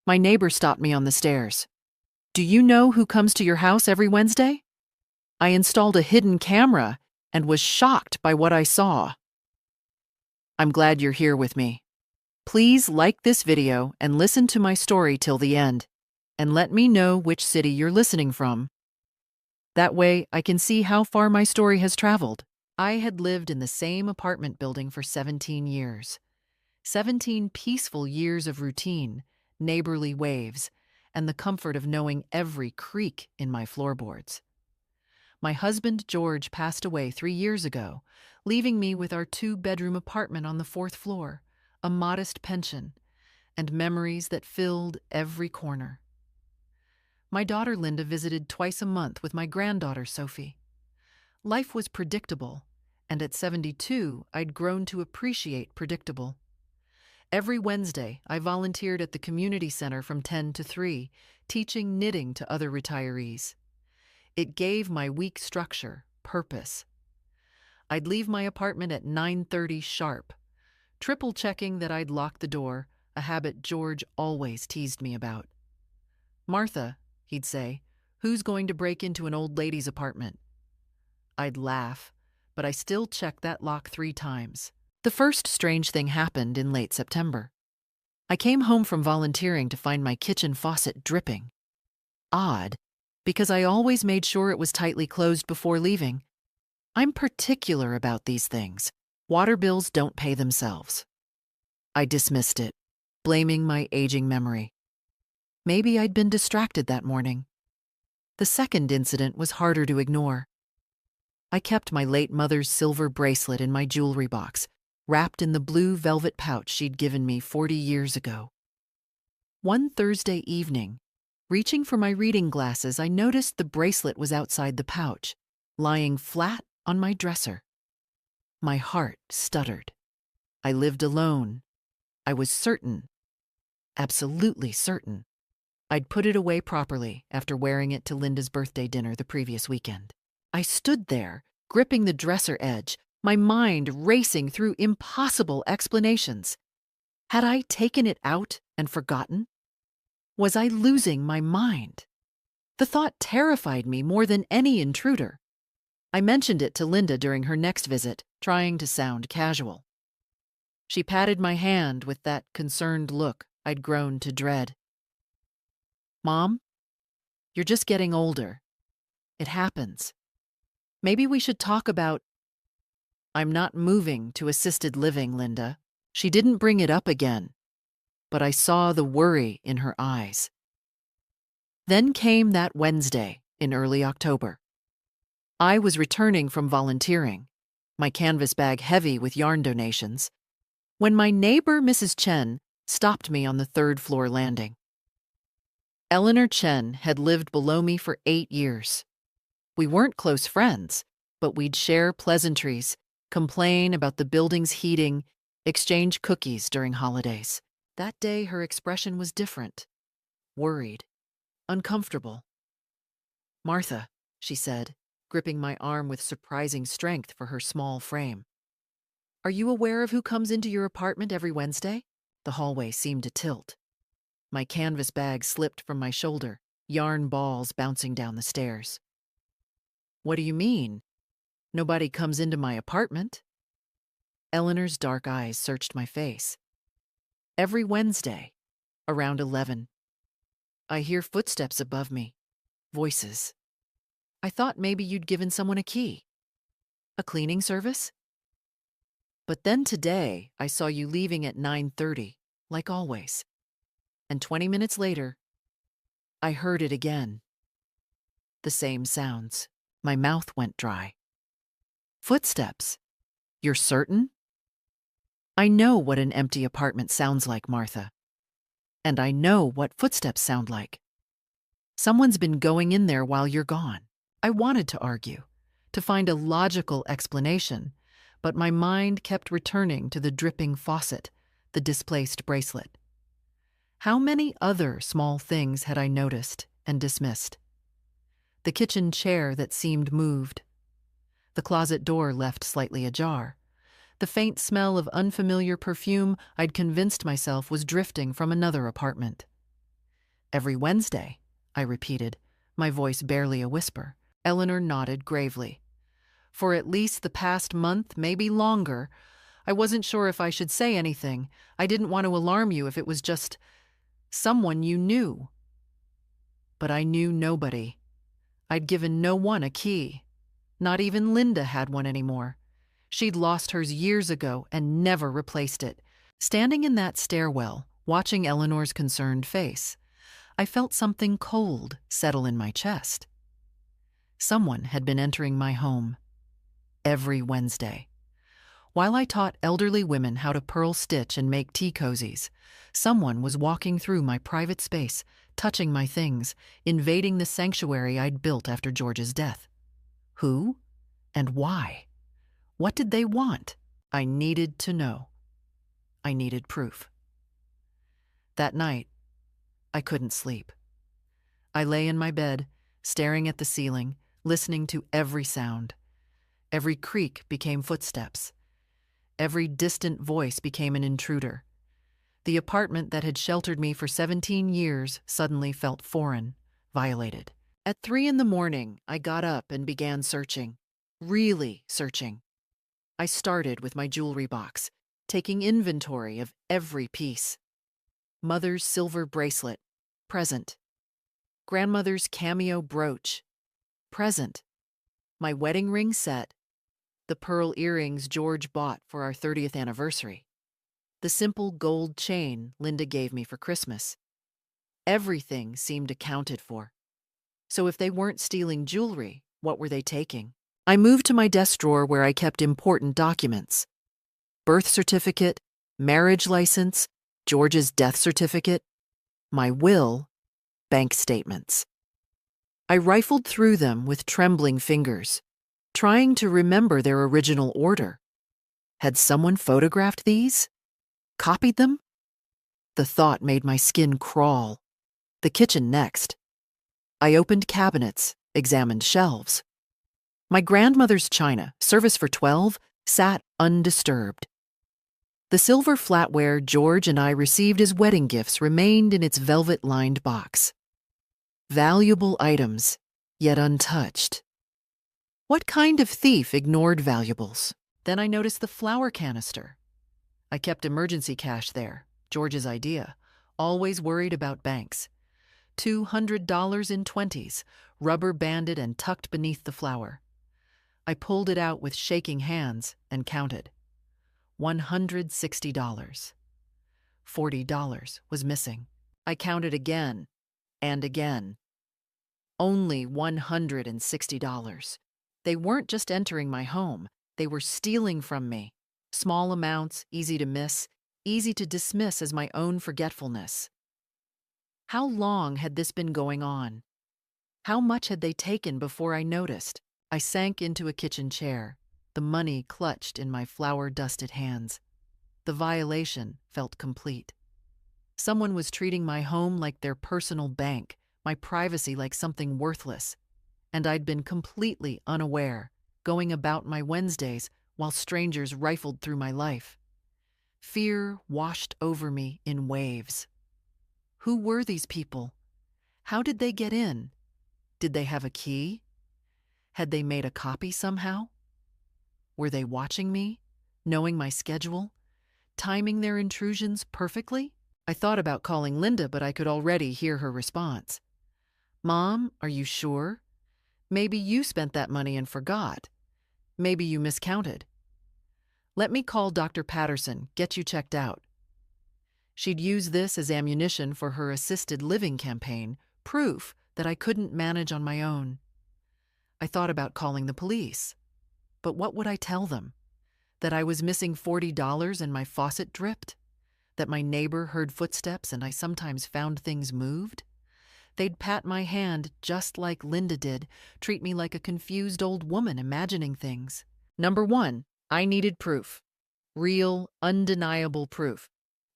My neighbor stopped me on the stairs. Do you know who comes to your house every Wednesday? I installed a hidden camera and was shocked by what I saw. I'm glad you're here with me. Please like this video and listen to my story till the end, and let me know which city you're listening from. That way, I can see how far my story has traveled. I had lived in the same apartment building for 17 years. 17 peaceful years of routine, neighborly waves, and the comfort of knowing every creak in my floorboards. My husband, George, passed away 3 years ago, leaving me with our 2-bedroom apartment on the 4th floor, a modest pension, and memories that filled every corner. My daughter Linda visited twice a month with my granddaughter Sophie. Life was predictable, and at 72, I'd grown to appreciate predictable. Every Wednesday, I volunteered at the community center from 10 to 3, teaching knitting to other retirees. It gave my week structure, purpose. I'd leave my apartment at 9:30 sharp, triple-checking that I'd locked the door, a habit George always teased me about. "Martha," he'd say, "who's going to break into an old lady's apartment?" I'd laugh, but I still checked that lock 3 times. The first strange thing happened in late September. I came home from volunteering to find my kitchen faucet dripping. Odd, because I always made sure it was tightly closed before leaving. I'm particular about these things. Water bills don't pay themselves. I dismissed it, blaming my aging memory. Maybe I'd been distracted that morning. The second incident was harder to ignore. I kept my late mother's silver bracelet in my jewelry box, wrapped in the blue velvet pouch she'd given me 40 years ago. One Thursday evening, reaching for my reading glasses, I noticed the bracelet was outside the pouch, lying flat on my dresser. My heart stuttered. I lived alone. I was certain, absolutely certain, I'd put it away properly after wearing it to Linda's birthday dinner the previous weekend. I stood there, gripping the dresser edge, my mind racing through impossible explanations. Had I taken it out and forgotten? Was I losing my mind? The thought terrified me more than any intruder. I mentioned it to Linda during her next visit, trying to sound casual. She patted my hand with that concerned look I'd grown to dread. "Mom, you're just getting older. It happens. Maybe we should talk about—" "I'm not moving to assisted living, Linda." She didn't bring it up again, but I saw the worry in her eyes. Then came that Wednesday in early October. I was returning from volunteering, my canvas bag heavy with yarn donations, when my neighbor, Mrs. Chen, stopped me on the 3rd floor landing. Eleanor Chen had lived below me for 8 years. We weren't close friends, but we'd share pleasantries, complain about the building's heating, exchange cookies during holidays. That day, her expression was different. Worried. Uncomfortable. "Martha," she said, gripping my arm with surprising strength for her small frame. "Are you aware of who comes into your apartment every Wednesday?" The hallway seemed to tilt. My canvas bag slipped from my shoulder, yarn balls bouncing down the stairs. "What do you mean? Nobody comes into my apartment." Eleanor's dark eyes searched my face. "Every Wednesday, around 11. I hear footsteps above me. Voices. I thought maybe you'd given someone a key. A cleaning service? But then today, I saw you leaving at 9:30, like always. And 20 minutes later, I heard it again. The same sounds. My mouth went dry. Footsteps. You're certain?" "I know what an empty apartment sounds like, Martha. And I know what footsteps sound like. Someone's been going in there while you're gone." I wanted to argue, to find a logical explanation, but my mind kept returning to the dripping faucet, the displaced bracelet. How many other small things had I noticed and dismissed? The kitchen chair that seemed moved. The closet door left slightly ajar. The faint smell of unfamiliar perfume I'd convinced myself was drifting from another apartment. Every Wednesday, I repeated, my voice barely a whisper. Eleanor nodded gravely. For at least the past month, maybe longer. I wasn't sure if I should say anything. I didn't want to alarm you if it was just someone you knew. But I knew nobody. I'd given no one a key. Not even Linda had one anymore. She'd lost hers years ago and never replaced it. Standing in that stairwell, watching Eleanor's concerned face, I felt something cold settle in my chest. Someone had been entering my home every Wednesday. While I taught elderly women how to pearl stitch and make tea cozies, someone was walking through my private space, touching my things, invading the sanctuary I'd built after George's death. Who and why? What did they want? I needed to know. I needed proof. That night, I couldn't sleep. I lay in my bed, staring at the ceiling, listening to every sound. Every creak became footsteps. Every distant voice became an intruder. The apartment that had sheltered me for 17 years suddenly felt foreign, violated. At 3 a.m, I got up and began searching. Really searching. I started with my jewelry box, taking inventory of every piece. Mother's silver bracelet, present. Grandmother's cameo brooch, present. My wedding ring set, the pearl earrings George bought for our 30th anniversary, the simple gold chain Linda gave me for Christmas. Everything seemed accounted for. So if they weren't stealing jewelry, what were they taking? I moved to my desk drawer where I kept important documents. Birth certificate, marriage license, George's death certificate, my will, bank statements. I rifled through them with trembling fingers, trying to remember their original order. Had someone photographed these? Copied them? The thought made my skin crawl. The kitchen next. I opened cabinets, examined shelves. My grandmother's china, service for 12, sat undisturbed. The silver flatware George and I received as wedding gifts remained in its velvet-lined box. Valuable items, yet untouched. What kind of thief ignored valuables? Then I noticed the flour canister. I kept emergency cash there, George's idea, always worried about banks. $200 in 20s, rubber banded and tucked beneath the flour. I pulled it out with shaking hands and counted. $160. $40 was missing. I counted again and again. Only $160. They weren't just entering my home, they were stealing from me. Small amounts, easy to miss, easy to dismiss as my own forgetfulness. How long had this been going on? How much had they taken before I noticed? I sank into a kitchen chair, the money clutched in my flour-dusted hands. The violation felt complete. Someone was treating my home like their personal bank, my privacy like something worthless. And I'd been completely unaware, going about my Wednesdays while strangers rifled through my life. Fear washed over me in waves. Who were these people? How did they get in? Did they have a key? Had they made a copy somehow? Were they watching me, knowing my schedule, timing their intrusions perfectly? I thought about calling Linda, but I could already hear her response. Mom, are you sure? Maybe you spent that money and forgot. Maybe you miscounted. Let me call Dr. Patterson, get you checked out. She'd use this as ammunition for her assisted living campaign, proof that I couldn't manage on my own. I thought about calling the police. But what would I tell them? That I was missing $40 and my faucet dripped? That my neighbor heard footsteps and I sometimes found things moved? They'd pat my hand just like Linda did, treat me like a confused old woman imagining things. Number 1, I needed proof. Real, undeniable proof.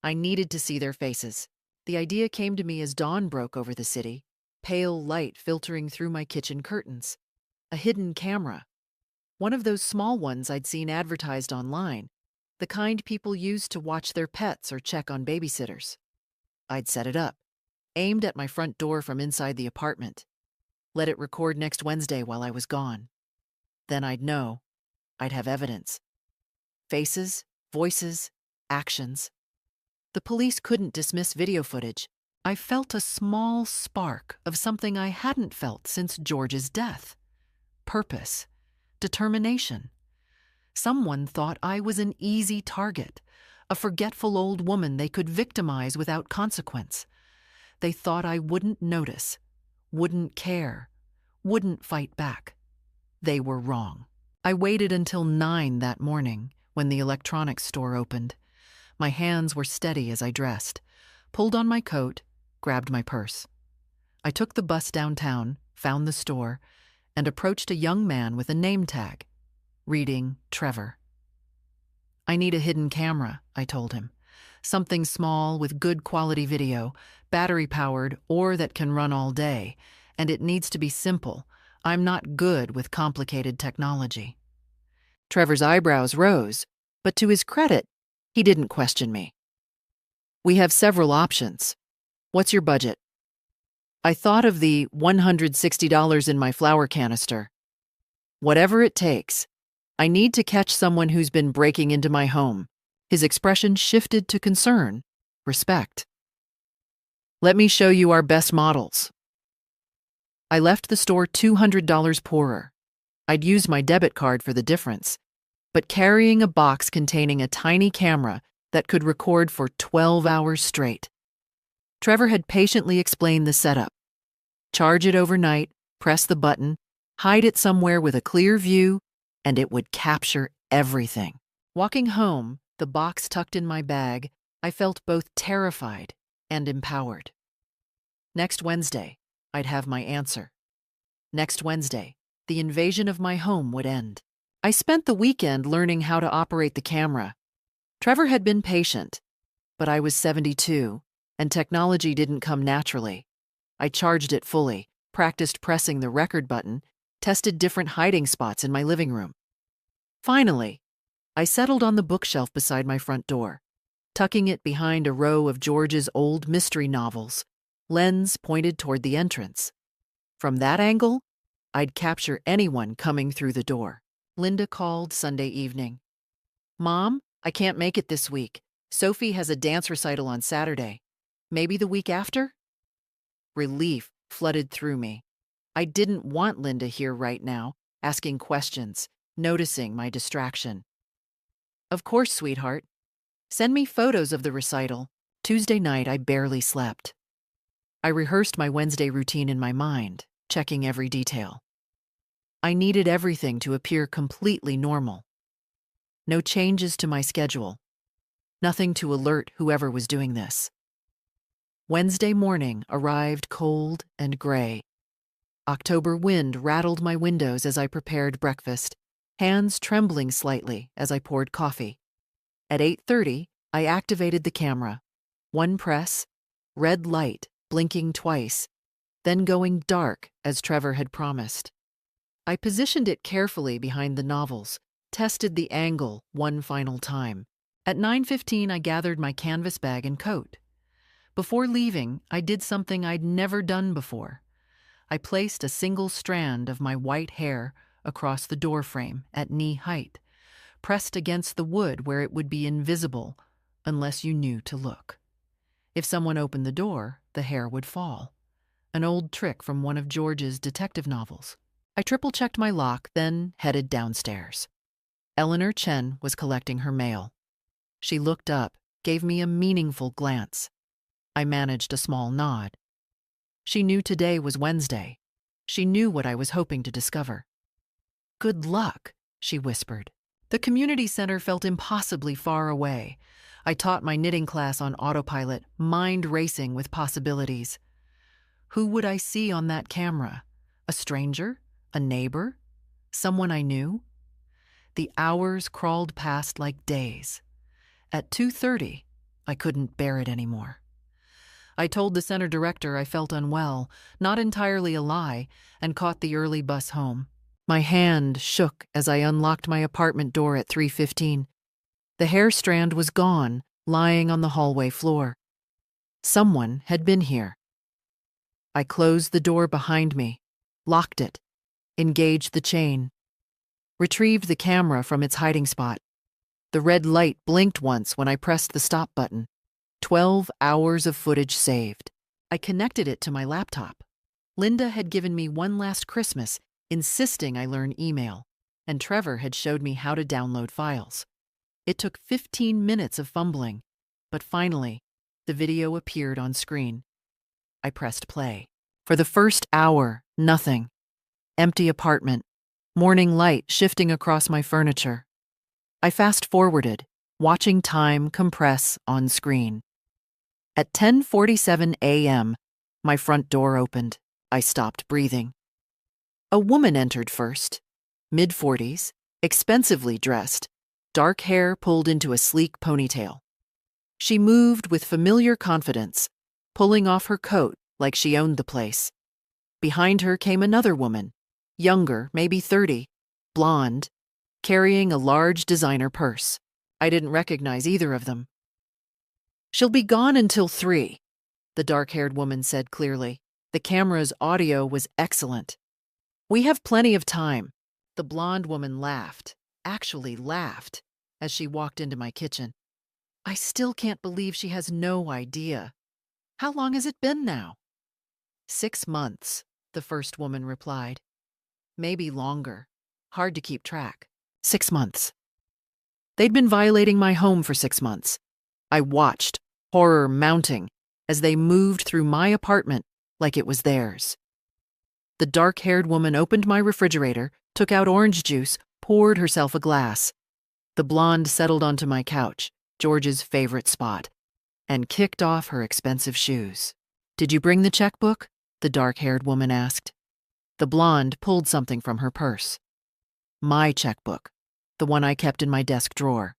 I needed to see their faces. The idea came to me as dawn broke over the city, pale light filtering through my kitchen curtains. A hidden camera. One of those small ones I'd seen advertised online, the kind people use to watch their pets or check on babysitters. I'd set it up. aimed at my front door from inside the apartment. Let it record next Wednesday while I was gone. Then I'd know. I'd have evidence. Faces, voices, actions. The police couldn't dismiss video footage. I felt a small spark of something I hadn't felt since George's death. Purpose. Determination. Someone thought I was an easy target, a forgetful old woman they could victimize without consequence. They thought I wouldn't notice, wouldn't care, wouldn't fight back. They were wrong. I waited until 9 that morning when the electronics store opened. My hands were steady as I dressed, pulled on my coat, grabbed my purse. I took the bus downtown, found the store, and approached a young man with a name tag, reading Trevor. I need a hidden camera, I told him. Something small with good quality video, battery-powered or that can run all day, and it needs to be simple. I'm not good with complicated technology. Trevor's eyebrows rose, but to his credit, he didn't question me. We have several options. What's your budget? I thought of the $160 in my flour canister. Whatever it takes. I need to catch someone who's been breaking into my home. His expression shifted to concern, respect. Let me show you our best models. I left the store $200 poorer. I'd used my debit card for the difference, but carrying a box containing a tiny camera that could record for 12 hours straight. Trevor had patiently explained the setup. Charge it overnight, press the button, hide it somewhere with a clear view, and it would capture everything. Walking home, the box tucked in my bag, I felt both terrified and empowered. Next Wednesday, I'd have my answer. Next Wednesday, the invasion of my home would end. I spent the weekend learning how to operate the camera. Trevor had been patient, but I was 72, and technology didn't come naturally. I charged it fully, practiced pressing the record button, tested different hiding spots in my living room. Finally, I settled on the bookshelf beside my front door, tucking it behind a row of George's old mystery novels, lens pointed toward the entrance. From that angle, I'd capture anyone coming through the door. Linda called Sunday evening. Mom, I can't make it this week. Sophie has a dance recital on Saturday. Maybe the week after? Relief flooded through me. I didn't want Linda here right now, asking questions, noticing my distraction. Of course, sweetheart. Send me photos of the recital. Tuesday night, I barely slept. I rehearsed my Wednesday routine in my mind, checking every detail. I needed everything to appear completely normal. No changes to my schedule. Nothing to alert whoever was doing this. Wednesday morning arrived cold and gray. October wind rattled my windows as I prepared breakfast, hands trembling slightly as I poured coffee. At 8:30, I activated the camera. One press, red light blinking twice, then going dark as Trevor had promised. I positioned it carefully behind the novels, tested the angle one final time. At 9:15, I gathered my canvas bag and coat. Before leaving, I did something I'd never done before. I placed a single strand of my white hair across the doorframe at knee height, pressed against the wood where it would be invisible unless you knew to look. If someone opened the door, the hair would fall. An old trick from one of George's detective novels. I triple-checked my lock, then headed downstairs. Eleanor Chen was collecting her mail. She looked up, gave me a meaningful glance. I managed a small nod. She knew today was Wednesday. She knew what I was hoping to discover. Good luck, she whispered. The community center felt impossibly far away. I taught my knitting class on autopilot, mind racing with possibilities. Who would I see on that camera? A stranger? A neighbor? Someone I knew? The hours crawled past like days. At 2:30, I couldn't bear it anymore. I told the center director I felt unwell, not entirely a lie, and caught the early bus home. My hand shook as I unlocked my apartment door at 3:15. The hair strand was gone, lying on the hallway floor. Someone had been here. I closed the door behind me, locked it, engaged the chain, retrieved the camera from its hiding spot. The red light blinked once when I pressed the stop button. 12 hours of footage saved. I connected it to my laptop. Linda had given me one last Christmas, insisting I learn email, and Trevor had showed me how to download files. It took 15 minutes of fumbling, but finally, the video appeared on screen. I pressed play. For the first hour, nothing. Empty apartment, morning light shifting across my furniture. I fast-forwarded, watching time compress on screen. At 10:47 a.m., my front door opened. I stopped breathing. A woman entered first, mid-40s, expensively dressed, dark hair pulled into a sleek ponytail. She moved with familiar confidence, pulling off her coat like she owned the place. Behind her came another woman, younger, maybe 30, blonde, carrying a large designer purse. I didn't recognize either of them. "She'll be gone until 3, the dark-haired woman said clearly. The camera's audio was excellent. "We have plenty of time." The blonde woman laughed, actually laughed, as she walked into my kitchen. "I still can't believe she has no idea. How long has it been now?" 6 months, the first woman replied. Maybe longer. Hard to keep track. 6 months. They'd been violating my home for 6 months. I watched, horror mounting, as they moved through my apartment like it was theirs. The dark-haired woman opened my refrigerator, took out orange juice, poured herself a glass. The blonde settled onto my couch, George's favorite spot, and kicked off her expensive shoes. "Did you bring the checkbook?" the dark-haired woman asked. The blonde pulled something from her purse. My checkbook, the one I kept in my desk drawer.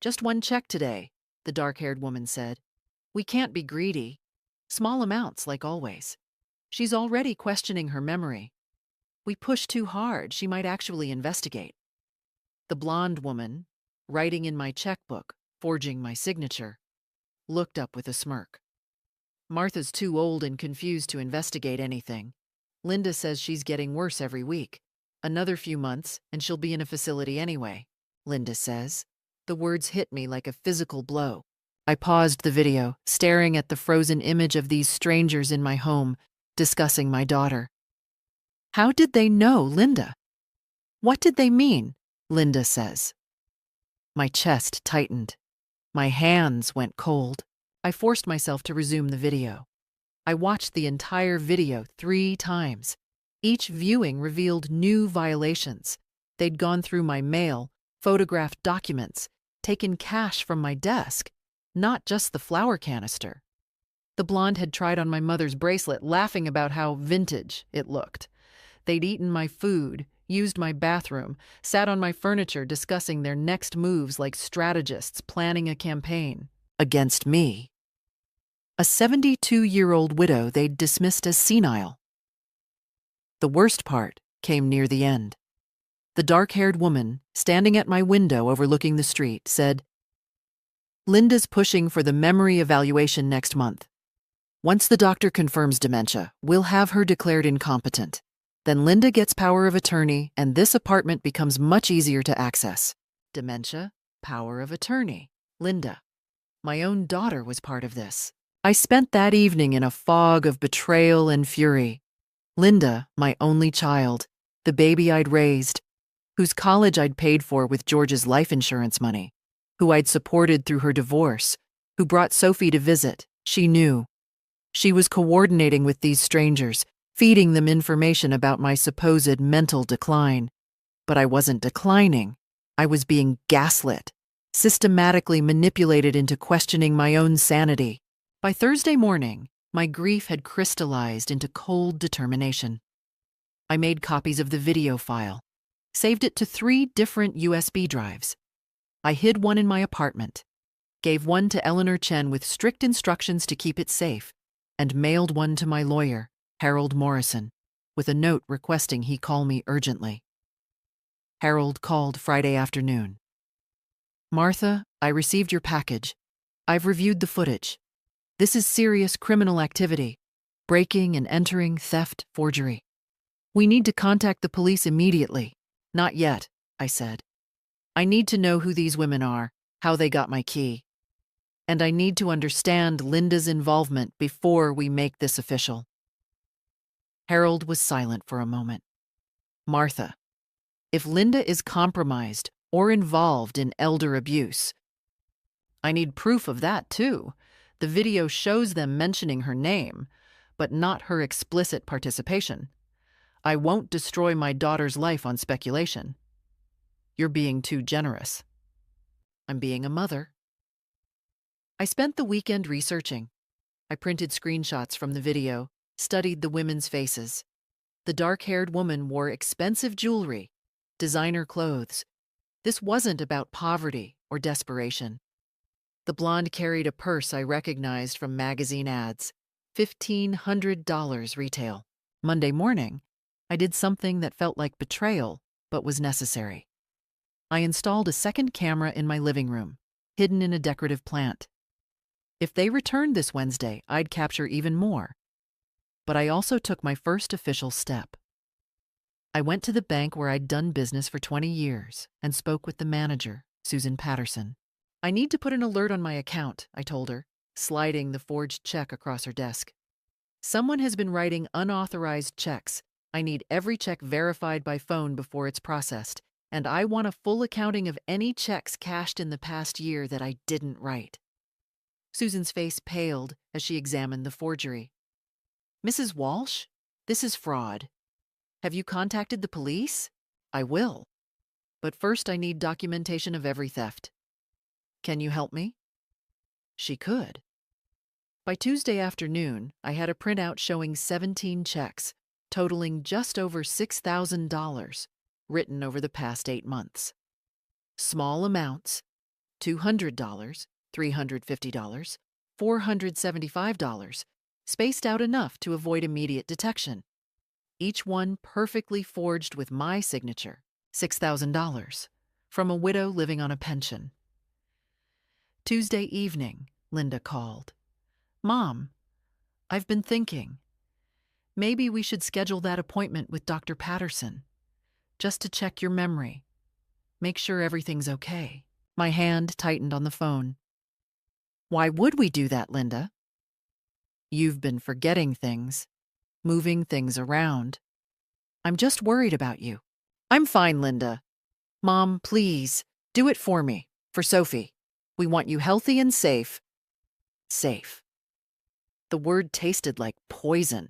"Just one check today," the dark-haired woman said. "We can't be greedy. Small amounts, like always." She's already questioning her memory. We push too hard, she might actually investigate. The blonde woman, writing in my checkbook, forging my signature, looked up with a smirk. "Martha's too old and confused to investigate anything. Linda says she's getting worse every week. Another few months, and she'll be in a facility anyway. Linda says." The words hit me like a physical blow. I paused the video, staring at the frozen image of these strangers in my home, discussing my daughter. How did they know Linda? What did they mean? Linda says. My chest tightened. My hands went cold. I forced myself to resume the video. I watched the entire video 3 times. Each viewing revealed new violations. They'd gone through my mail, photographed documents, taken cash from my desk, not just the flour canister. The blonde had tried on my mother's bracelet, laughing about how vintage it looked. They'd eaten my food, used my bathroom, sat on my furniture discussing their next moves like strategists planning a campaign against me. A 72-year-old widow they'd dismissed as senile. The worst part came near the end. The dark-haired woman, standing at my window overlooking the street, said, "Linda's pushing for the memory evaluation next month. Once the doctor confirms dementia, we'll have her declared incompetent. Then Linda gets power of attorney, and this apartment becomes much easier to access." Dementia, power of attorney. Linda. My own daughter was part of this. I spent that evening in a fog of betrayal and fury. Linda, my only child, the baby I'd raised, whose college I'd paid for with George's life insurance money, who I'd supported through her divorce, who brought Sophie to visit. She knew. She was coordinating with these strangers, feeding them information about my supposed mental decline. But I wasn't declining. I was being gaslit, systematically manipulated into questioning my own sanity. By Thursday morning, my grief had crystallized into cold determination. I made copies of the video file, saved it to 3 different USB drives. I hid one in my apartment, gave one to Eleanor Chen with strict instructions to keep it safe, and mailed one to my lawyer, Harold Morrison, with a note requesting he call me urgently. Harold called Friday afternoon. "Martha, I received your package. I've reviewed the footage. This is serious criminal activity. breaking and entering, theft, forgery. We need to contact the police immediately. Not yet, I said. I need to know who these women are, how they got my key. And I need to understand Linda's involvement before we make this official. Harold was silent for a moment. Martha, if Linda is compromised or involved in elder abuse, I need proof of that too. The video shows them mentioning her name, but not her explicit participation. I won't destroy my daughter's life on speculation. You're being too generous. I'm being a mother. I spent the weekend researching. I printed screenshots from the video, studied the women's faces. The dark-haired woman wore expensive jewelry, designer clothes. This wasn't about poverty or desperation. The blonde carried a purse I recognized from magazine ads, $1,500 retail. Monday morning, I did something that felt like betrayal, but was necessary. I installed a second camera in my living room, hidden in a decorative plant. If they returned this Wednesday, I'd capture even more. But I also took my first official step. I went to the bank where I'd done business for 20 years and spoke with the manager, Susan Patterson. I need to put an alert on my account, I told her, sliding the forged check across her desk. Someone has been writing unauthorized checks. I need every check verified by phone before it's processed, and I want a full accounting of any checks cashed in the past year that I didn't write. Susan's face paled as she examined the forgery. Mrs. Walsh, this is fraud. Have you contacted the police? I will. But first I need documentation of every theft. Can you help me? She could. By Tuesday afternoon, I had a printout showing 17 checks, totaling just over $6,000, written over the past 8 months. Small amounts, $200, $350, $475, spaced out enough to avoid immediate detection. Each one perfectly forged with my signature, $6,000, from a widow living on a pension. Tuesday evening, Linda called. Mom, I've been thinking. Maybe we should schedule that appointment with Dr. Patterson, just to check your memory. Make sure everything's okay. My hand tightened on the phone. Why would we do that, Linda? You've been forgetting things, moving things around. I'm just worried about you. I'm fine, Linda. Mom, please, do it for me, for Sophie. We want you healthy and safe. Safe. The word tasted like poison.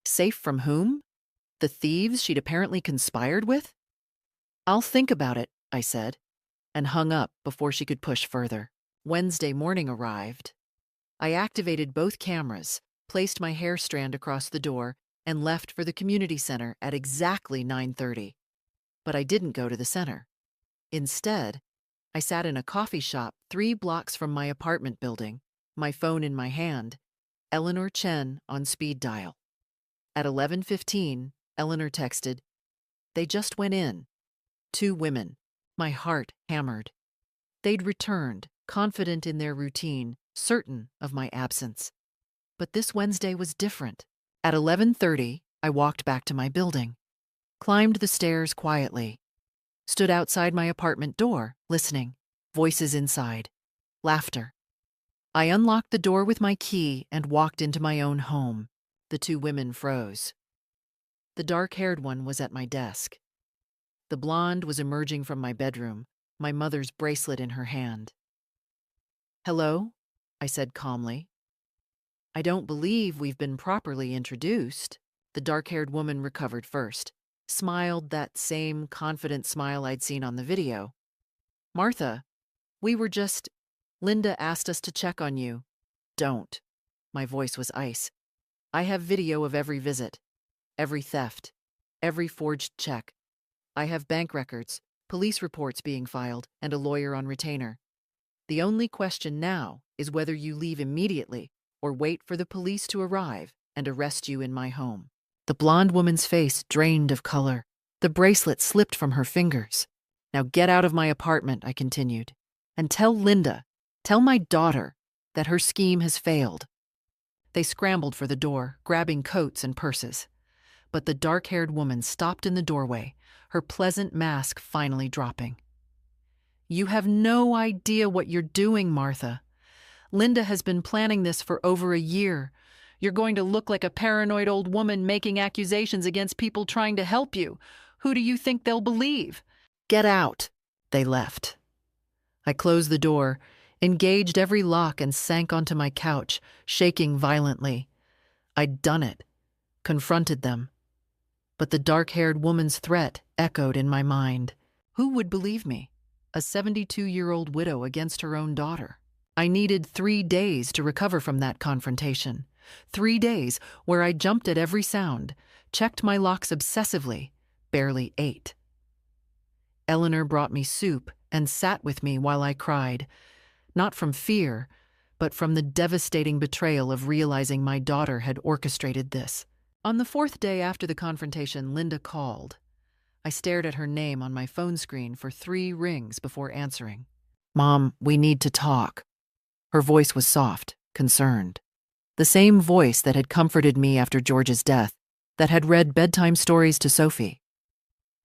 Safe from whom? The thieves she'd apparently conspired with? I'll think about it, I said, and hung up before she could push further. Wednesday morning arrived. I activated both cameras, placed my hair strand across the door, and left for the community center at exactly 9:30. But I didn't go to the center. Instead, I sat in a coffee shop 3 blocks from my apartment building, my phone in my hand, Eleanor Chen on speed dial. At 11:15, Eleanor texted, "They just went in. 2 women." My heart hammered. They'd returned, confident in their routine, certain of my absence. But this Wednesday was different. At 11:30, I walked back to my building, climbed the stairs quietly, stood outside my apartment door, listening. Voices inside. Laughter. I unlocked the door with my key and walked into my own home. The 2 women froze. The dark-haired one was at my desk. The blonde was emerging from my bedroom, my mother's bracelet in her hand. Hello, I said calmly. I don't believe we've been properly introduced. The dark-haired woman recovered first, smiled that same confident smile I'd seen on the video. Martha, we were just... Linda asked us to check on you. Don't. My voice was ice. I have video of every visit, every theft, every forged check. I have bank records, police reports being filed, and a lawyer on retainer. The only question now is whether you leave immediately or wait for the police to arrive and arrest you in my home. The blonde woman's face drained of color. The bracelet slipped from her fingers. Now get out of my apartment, I continued, and tell Linda, tell my daughter, that her scheme has failed. They scrambled for the door, grabbing coats and purses. But the dark-haired woman stopped in the doorway, her pleasant mask finally dropping. "You have no idea what you're doing, Martha. Linda has been planning this for over a year. You're going to look like a paranoid old woman making accusations against people trying to help you. Who do you think they'll believe? Get out." They left. I closed the door, engaged every lock, and sank onto my couch, shaking violently. I'd done it, confronted them. But the dark-haired woman's threat echoed in my mind. Who would believe me? A 72-year-old widow against her own daughter. I needed 3 days to recover from that confrontation. 3 days where I jumped at every sound, checked my locks obsessively, barely ate. Eleanor brought me soup and sat with me while I cried, not from fear, but from the devastating betrayal of realizing my daughter had orchestrated this. On the 4th day after the confrontation, Linda called. I stared at her name on my phone screen for 3 rings before answering. "Mom, we need to talk." Her voice was soft, concerned. The same voice that had comforted me after George's death, that had read bedtime stories to Sophie.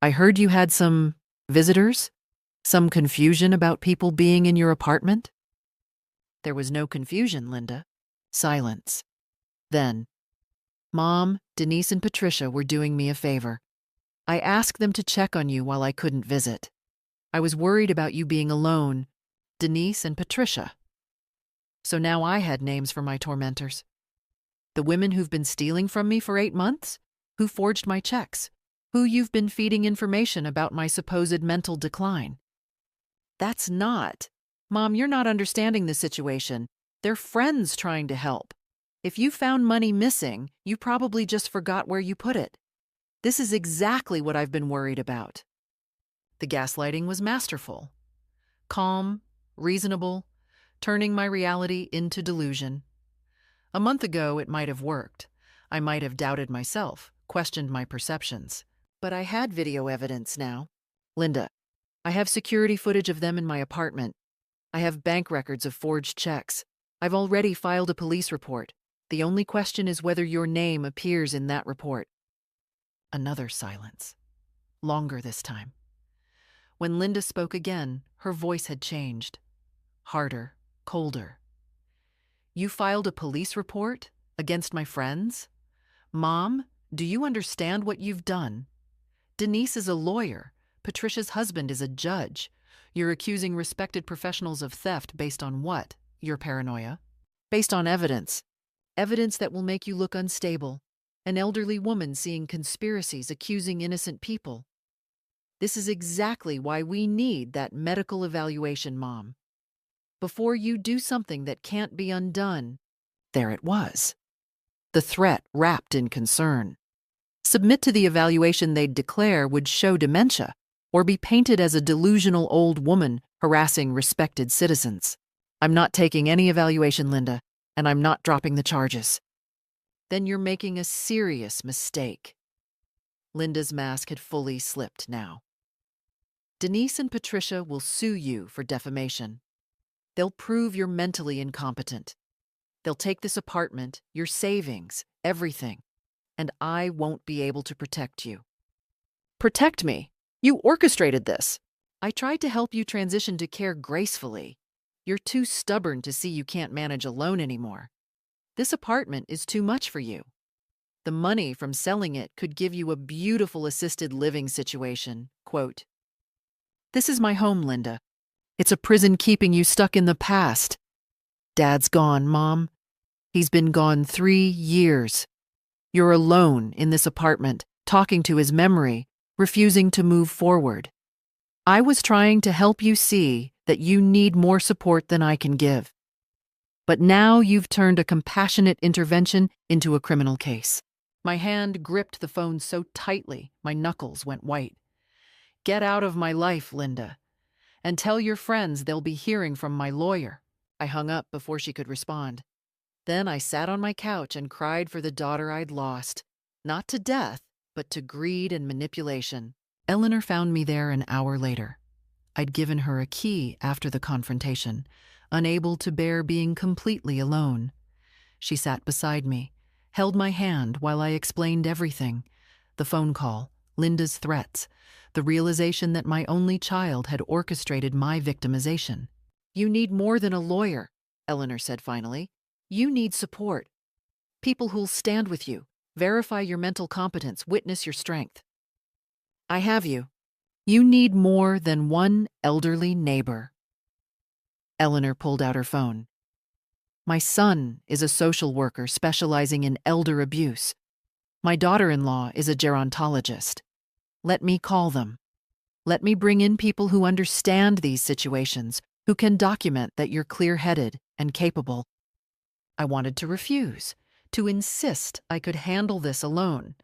"I heard you had some visitors? Some confusion about people being in your apartment?" There was no confusion, Linda. Silence. Then, "Mom, Denise and Patricia were doing me a favor. I asked them to check on you while I couldn't visit. I was worried about you being alone. Denise and Patricia." So now I had names for my tormentors. The women who've been stealing from me for 8 months? Who forged my checks? Who you've been feeding information about my supposed mental decline? That's not. Mom, you're not understanding the situation. They're friends trying to help. If you found money missing, you probably just forgot where you put it. This is exactly what I've been worried about. The gaslighting was masterful. Calm, reasonable, turning my reality into delusion. A month ago, it might have worked. I might have doubted myself, questioned my perceptions. But I had video evidence now. Linda, I have security footage of them in my apartment. I have bank records of forged checks. I've already filed a police report. The only question is whether your name appears in that report. Another silence. Longer this time. When Linda spoke again, her voice had changed. Harder, colder. "You filed a police report against my friends? Mom, do you understand what you've done? Denise is a lawyer. Patricia's husband is a judge. You're accusing respected professionals of theft based on what? Your paranoia? Based on evidence. Evidence that will make you look unstable. An elderly woman seeing conspiracies accusing innocent people. This is exactly why we need that medical evaluation, Mom. Before you do something that can't be undone." There it was. The threat wrapped in concern. Submit to the evaluation they'd declare would show dementia, or be painted as a delusional old woman harassing respected citizens. "I'm not taking any evaluation, Linda, and I'm not dropping the charges." "Then you're making a serious mistake." Linda's mask had fully slipped now. "Denise and Patricia will sue you for defamation. They'll prove you're mentally incompetent. They'll take this apartment, your savings, everything, and I won't be able to protect you." "Protect me? You orchestrated this." "I tried to help you transition to care gracefully. You're too stubborn to see you can't manage alone anymore. This apartment is too much for you. The money from selling it could give you a beautiful assisted living situation." Quote, "This is my home, Linda. It's a prison keeping you stuck in the past. Dad's gone, Mom. He's been gone 3 years. You're alone in this apartment, talking to his memory, refusing to move forward. I was trying to help you see that you need more support than I can give. But now you've turned a compassionate intervention into a criminal case." My hand gripped the phone so tightly, my knuckles went white. "Get out of my life, Linda. And tell your friends they'll be hearing from my lawyer." I hung up before she could respond. Then I sat on my couch and cried for the daughter I'd lost. Not to death, but to greed and manipulation. Eleanor found me there an hour later. I'd given her a key after the confrontation, unable to bear being completely alone. She sat beside me, held my hand while I explained everything. The phone call, Linda's threats, the realization that my only child had orchestrated my victimization. "You need more than a lawyer," Eleanor said finally. "You need support. People who'll stand with you, verify your mental competence, witness your strength. I have you. You need more than one elderly neighbor." Eleanor pulled out her phone. "My son is a social worker specializing in elder abuse. My daughter-in-law is a gerontologist. Let me call them. Let me bring in people who understand these situations, who can document that you're clear-headed and capable." I wanted to refuse, to insist I could handle this alone,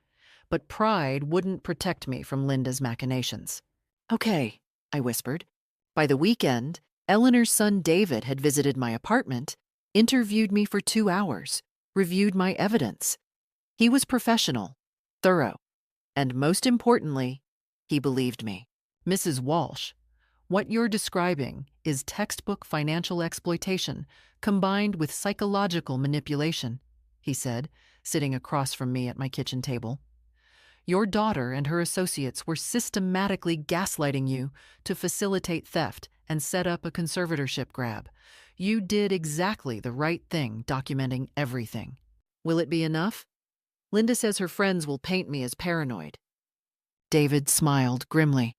but pride wouldn't protect me from Linda's machinations. "Okay," I whispered. By the weekend, Eleanor's son David had visited my apartment, interviewed me for 2 hours, reviewed my evidence. He was professional, thorough, and most importantly, he believed me. "Mrs. Walsh, what you're describing is textbook financial exploitation combined with psychological manipulation," he said, sitting across from me at my kitchen table. "Your daughter and her associates were systematically gaslighting you to facilitate theft and set up a conservatorship grab. You did exactly the right thing documenting everything. Will it be enough? Linda says her friends will paint me as paranoid." David smiled grimly.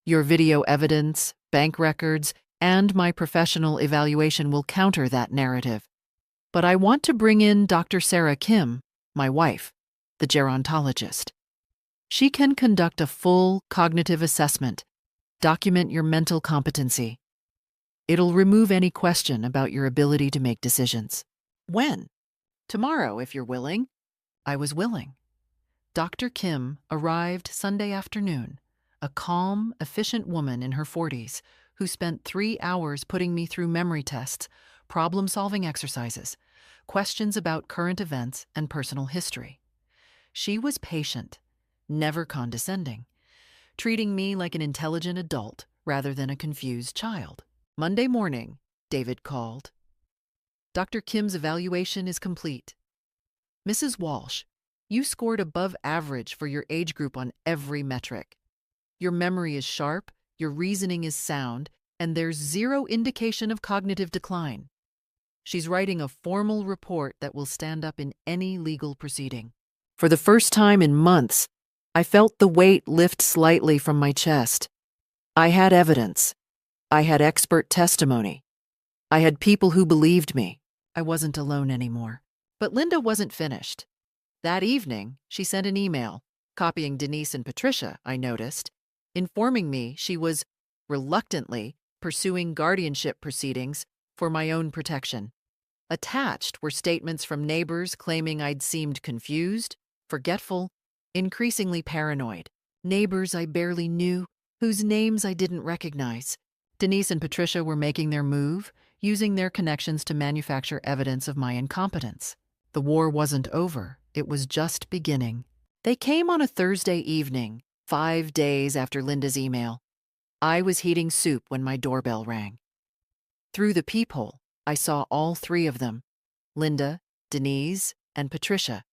"Your video evidence, bank records, and my professional evaluation will counter that narrative. But I want to bring in Dr. Sarah Kim, my wife, the gerontologist. She can conduct a full cognitive assessment, document your mental competency. It'll remove any question about your ability to make decisions." "When?" "Tomorrow, if you're willing." I was willing. Dr. Kim arrived Sunday afternoon, a calm, efficient woman in her 40s who spent 3 hours putting me through memory tests, problem-solving exercises, questions about current events and personal history. She was patient, never condescending, treating me like an intelligent adult rather than a confused child. Monday morning, David called. "Dr. Kim's evaluation is complete. Mrs. Walsh, you scored above average for your age group on every metric. Your memory is sharp, your reasoning is sound, and there's zero indication of cognitive decline. She's writing a formal report that will stand up in any legal proceeding." For the first time in months, I felt the weight lift slightly from my chest. I had evidence. I had expert testimony. I had people who believed me. I wasn't alone anymore. But Linda wasn't finished. That evening, she sent an email, copying Denise and Patricia, I noticed, informing me she was reluctantly pursuing guardianship proceedings for my own protection. Attached were statements from neighbors claiming I'd seemed confused, forgetful, increasingly paranoid. Neighbors I barely knew, whose names I didn't recognize. Denise and Patricia were making their move, using their connections to manufacture evidence of my incompetence. The war wasn't over, it was just beginning. They came on a Thursday evening, 5 days after Linda's email. I was heating soup when my doorbell rang. Through the peephole, I saw all 3 of them, Linda, Denise, and Patricia,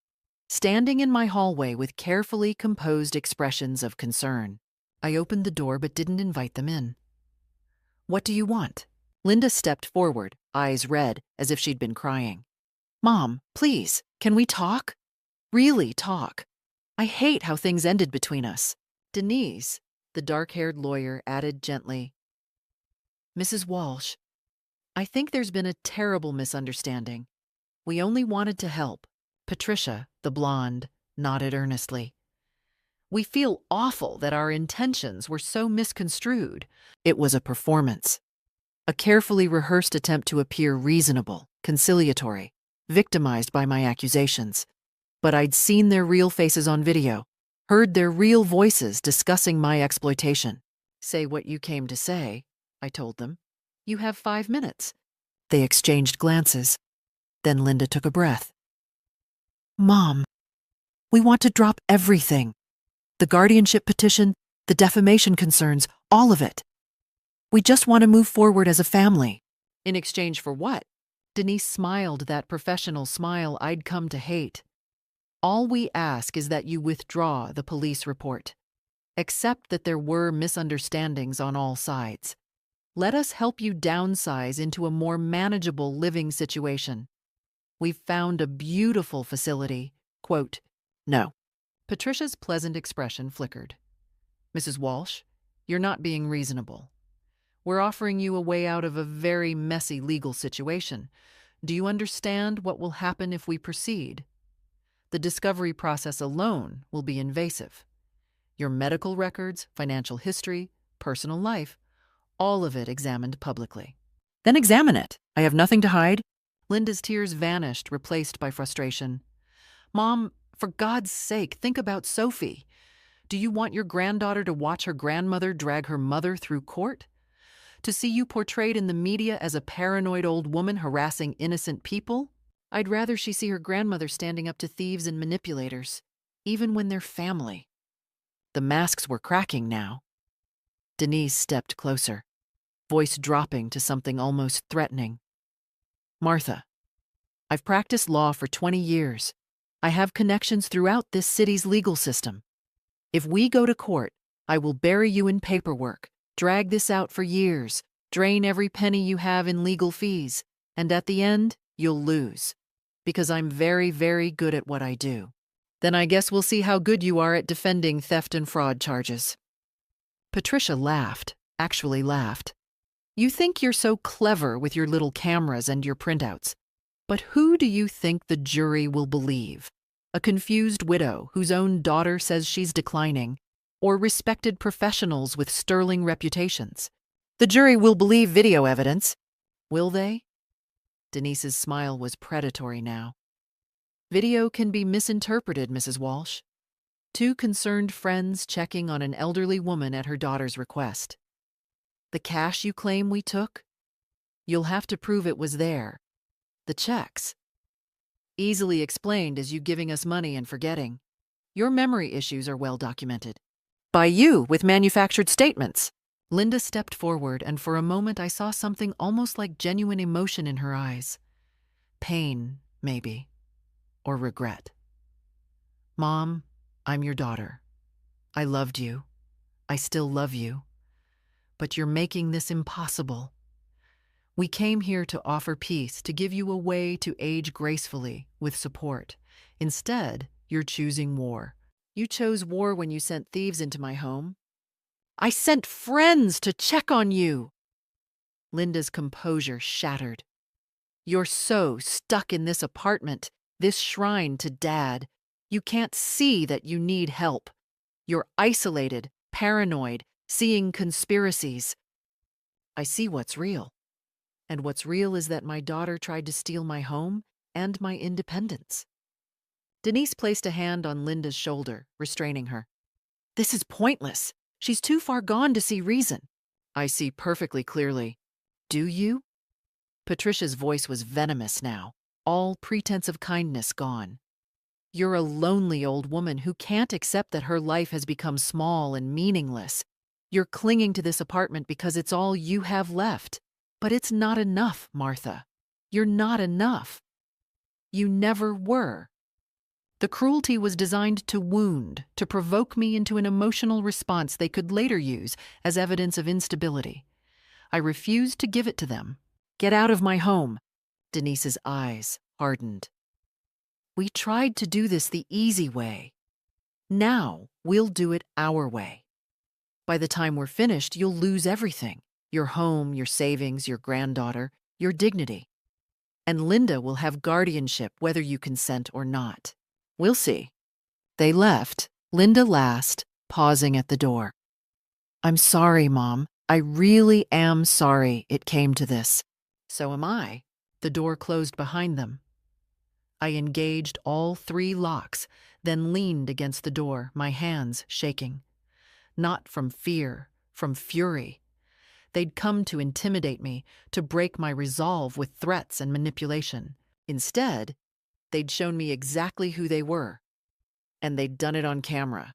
standing in my hallway with carefully composed expressions of concern. I opened the door but didn't invite them in. "What do you want?" Linda stepped forward, eyes red, as if she'd been crying. "Mom, please, can we talk? Really talk. I hate how things ended between us." Denise, the dark-haired lawyer, added gently, "Mrs. Walsh, I think there's been a terrible misunderstanding. We only wanted to help." Patricia, the blonde, nodded earnestly. "We feel awful that our intentions were so misconstrued. It was a performance. A carefully rehearsed attempt to appear reasonable, conciliatory, victimized by my accusations. But I'd seen their real faces on video, heard their real voices discussing my exploitation. Say what you came to say, I told them. You have 5 minutes. They exchanged glances. Then Linda took a breath. Mom, we want to drop everything. The guardianship petition, the defamation concerns, all of it. We just want to move forward as a family. In exchange for what? Denise smiled that professional smile I'd come to hate. All we ask is that you withdraw the police report. Accept that there were misunderstandings on all sides. Let us help you downsize into a more manageable living situation. We've found a beautiful facility. Quote, no. Patricia's pleasant expression flickered. Mrs. Walsh, you're not being reasonable. We're offering you a way out of a very messy legal situation. Do you understand what will happen if we proceed? The discovery process alone will be invasive. Your medical records, financial history, personal life, all of it examined publicly. Then examine it. I have nothing to hide. Linda's tears vanished, replaced by frustration. Mom, for God's sake, think about Sophie. Do you want your granddaughter to watch her grandmother drag her mother through court? To see you portrayed in the media as a paranoid old woman harassing innocent people? I'd rather she see her grandmother standing up to thieves and manipulators, even when they're family. The masks were cracking now. Denise stepped closer, voice dropping to something almost threatening. Martha, I've practiced law for 20 years. I have connections throughout this city's legal system. If we go to court, I will bury you in paperwork, drag this out for years, drain every penny you have in legal fees, and at the end, you'll lose. Because I'm very, very good at what I do. Then I guess we'll see how good you are at defending theft and fraud charges. Patricia laughed, actually laughed. You think you're so clever with your little cameras and your printouts. But who do you think the jury will believe? A confused widow whose own daughter says she's declining, or respected professionals with sterling reputations? The jury will believe video evidence. Will they? Denise's smile was predatory now. Video can be misinterpreted, Mrs. Walsh. Two concerned friends checking on an elderly woman at her daughter's request. The cash you claim we took? You'll have to prove it was there. The checks. Easily explained as you giving us money and forgetting. Your memory issues are well documented. By you, with manufactured statements. Linda stepped forward, and for a moment I saw something almost like genuine emotion in her eyes. Pain, maybe. Or regret. Mom, I'm your daughter. I loved you. I still love you. But you're making this impossible. We came here to offer peace, to give you a way to age gracefully, with support. Instead, you're choosing war. You chose war when you sent thieves into my home. I sent friends to check on you. Linda's composure shattered. You're so stuck in this apartment, this shrine to Dad. You can't see that you need help. You're isolated, paranoid, seeing conspiracies. I see what's real. And what's real is that my daughter tried to steal my home and my independence. Denise placed a hand on Linda's shoulder, restraining her. This is pointless. She's too far gone to see reason. I see perfectly clearly. Do you? Patricia's voice was venomous now, all pretense of kindness gone. You're a lonely old woman who can't accept that her life has become small and meaningless. You're clinging to this apartment because it's all you have left. But it's not enough, Martha. You're not enough. You never were. The cruelty was designed to wound, to provoke me into an emotional response they could later use as evidence of instability. I refused to give it to them. Get out of my home. Denise's eyes hardened. We tried to do this the easy way. Now we'll do it our way. By the time we're finished, you'll lose everything. Your home, your savings, your granddaughter, your dignity. And Linda will have guardianship whether you consent or not. We'll see. They left, Linda last, pausing at the door. I'm sorry, Mom. I really am sorry it came to this. So am I. The door closed behind them. I engaged all 3 locks, then leaned against the door, my hands shaking. Not from fear, from fury. They'd come to intimidate me, to break my resolve with threats and manipulation. Instead, they'd shown me exactly who they were. And they'd done it on camera.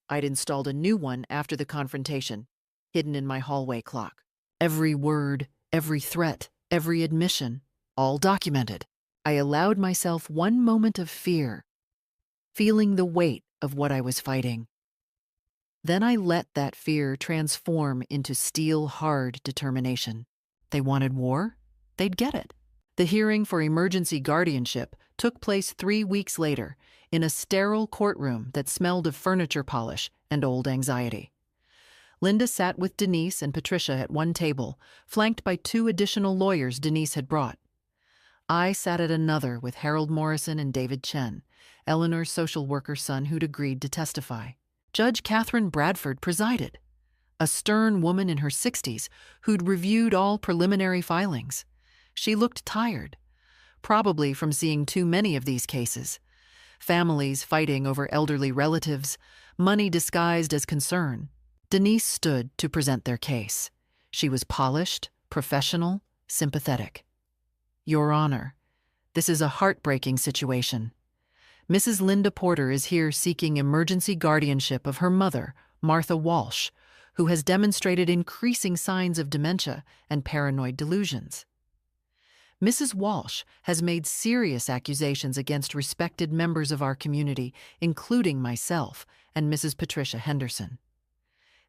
I'd installed a new one after the confrontation, hidden in my hallway clock. Every word, every threat, every admission, all documented. I allowed myself one moment of fear, feeling the weight of what I was fighting. Then I let that fear transform into steel-hard determination. They wanted war? They'd get it. The hearing for emergency guardianship took place 3 weeks later in a sterile courtroom that smelled of furniture polish and old anxiety. Linda sat with Denise and Patricia at one table, flanked by 2 additional lawyers Denise had brought. I sat at another with Harold Morrison and David Chen, Eleanor's social worker son who'd agreed to testify. Judge Catherine Bradford presided, a stern woman in her 60s who'd reviewed all preliminary filings. She looked tired, probably from seeing too many of these cases. Families fighting over elderly relatives, money disguised as concern. Denise stood to present their case. She was polished, professional, sympathetic. Your Honor, this is a heartbreaking situation. Mrs. Linda Porter is here seeking emergency guardianship of her mother, Martha Walsh, who has demonstrated increasing signs of dementia and paranoid delusions. Mrs. Walsh has made serious accusations against respected members of our community, including myself and Mrs. Patricia Henderson.